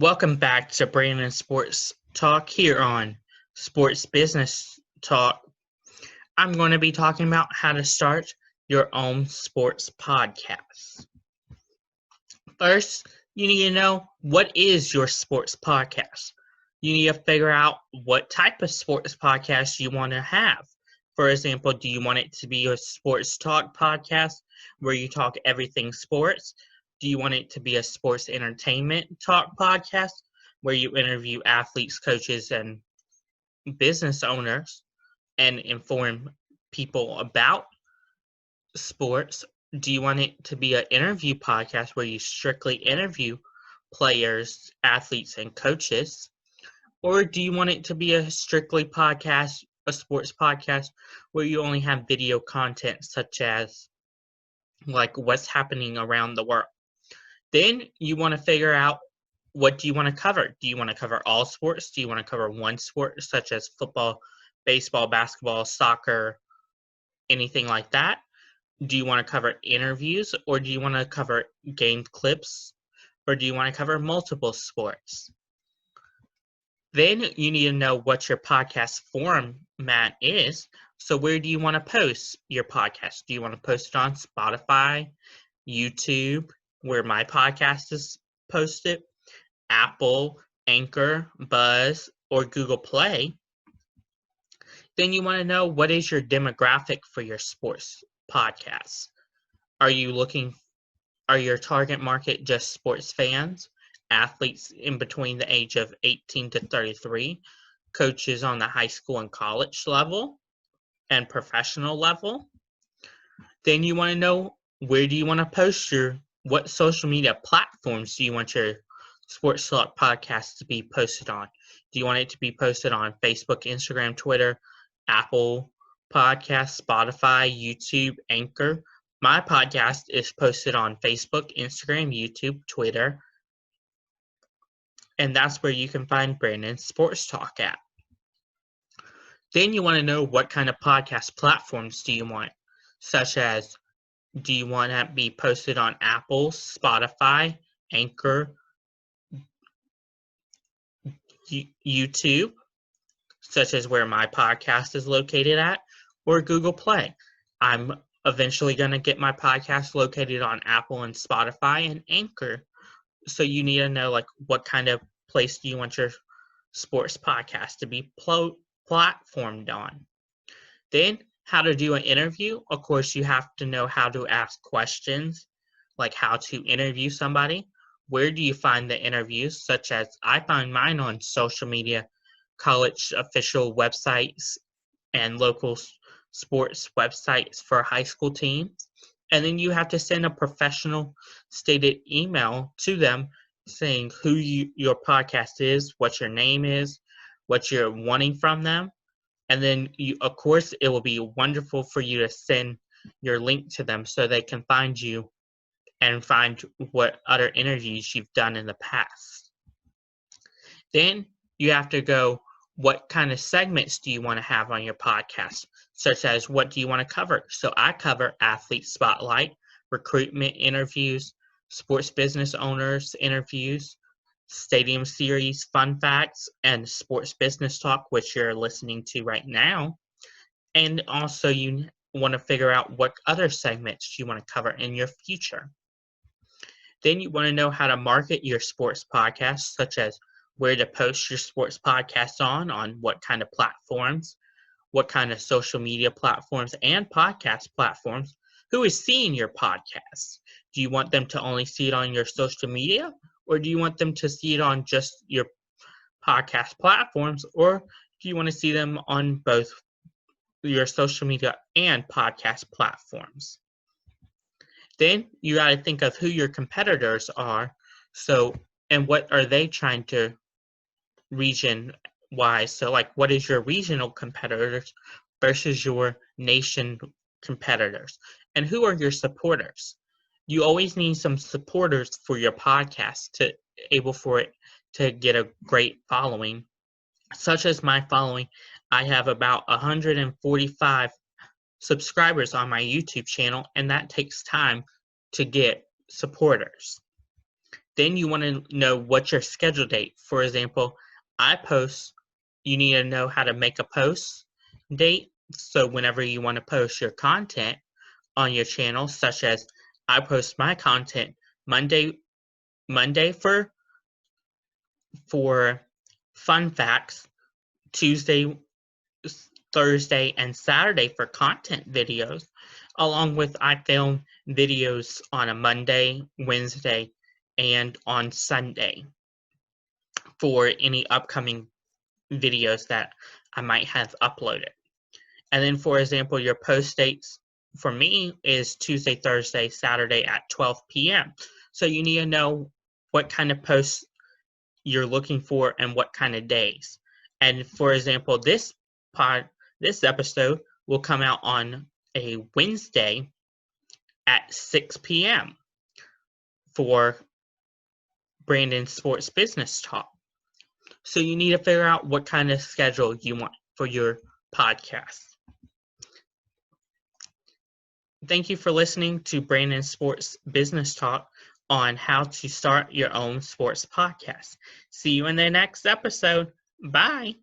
Welcome back to Brandon Sports Talk here on Sports Business Talk. I'm going to be talking about how to start your own sports podcast. First, you need to know what is your sports podcast. You need to figure out what type of sports podcast you want to have. For example, do you want it to be a sports talk podcast where you talk everything sports? Do you want it to be a sports entertainment talk podcast where you interview athletes, coaches, and business owners and inform people about sports? Do you want it to be an interview podcast where you strictly interview players, athletes, and coaches? Or do you want it to be a strictly podcast, a sports podcast where you only have video content such as like what's happening around the world? Then you want to figure out what do you want to cover. Do you want to cover all sports? Do you want to cover one sport such as football, baseball, basketball, soccer, anything like that? Do you want to cover interviews, or do you want to cover game clips, or do you want to cover multiple sports? Then you need to know what your podcast format is. So where do you want to post your podcast? Do you want to post it on Spotify, YouTube, where my podcast is posted, Apple, Anchor, Buzz, or Google Play? Then you want to know what is your demographic for your sports podcasts. Are your target market just sports fans, athletes in between the age of 18 to 33, coaches on the high school and college level, and professional level? Then you want to know where do you want to post what social media platforms do you want your Sports Talk podcast to be posted on? Do you want it to be posted on Facebook, Instagram, Twitter, Apple Podcasts, Spotify, YouTube, Anchor? My podcast is posted on Facebook, Instagram, YouTube, Twitter, and that's where you can find Brandon Sports Talk at. Then you want to know what kind of podcast platforms do you want, such as do you want to be posted on Apple, Spotify, Anchor, YouTube, such as where my podcast is located at, or Google Play? I'm eventually going to get my podcast located on Apple and Spotify and Anchor. So you need to know like what kind of place do you want your sports podcast to be platformed on. Then how to do an interview. Of course, you have to know how to ask questions, like how to interview somebody. Where do you find the interviews? Such as I find mine on social media, college official websites, and local sports websites for high school teams. And then you have to send a professional stated email to them saying who your podcast is, what your name is, what you're wanting from them. And then, of course, it will be wonderful for you to send your link to them so they can find you and find what other interviews you've done in the past. Then you have to go, what kind of segments do you want to have on your podcast? Such as what do you want to cover? So I cover athlete spotlight, recruitment interviews, sports business owners interviews, stadium series fun facts, and sports business talk, which you're listening to right now. And also you want to figure out what other segments you want to cover in your future. Then you want to know how to market your sports podcast, such as where to post your sports podcast on what kind of platforms, what kind of social media platforms and podcast platforms, who is seeing your podcast. Do you want them to only see it on your social media, or do you want them to see it on just your podcast platforms, or do you want to see them on both your social media and podcast platforms? Then you got to think of who your competitors are. So, and what are they trying to region-wise? So, like, what is your regional competitors versus your nation competitors? And who are your supporters? You always need some supporters for your podcast to able for it to get a great following. Such as my following, I have about 145 subscribers on my YouTube channel, and that takes time to get supporters. Then you want to know what's your schedule date. For example, you need to know how to make a post date. So whenever you want to post your content on your channel, such as I post my content Monday for fun facts, Tuesday, Thursday, and Saturday for content videos, along with I film videos on a Monday, Wednesday, and on Sunday for any upcoming videos that I might have uploaded. And then, for example, your post dates for me is Tuesday, Thursday, Saturday at 12 p.m. So you need to know what kind of posts you're looking for and what kind of days. And for example, this episode will come out on a Wednesday at 6 p.m. for Brandon's Sports Business Talk. So you need to figure out what kind of schedule you want for your podcast. Thank you for listening to Brandon's Sports Business Talk on how to start your own sports podcast. See you in the next episode. Bye.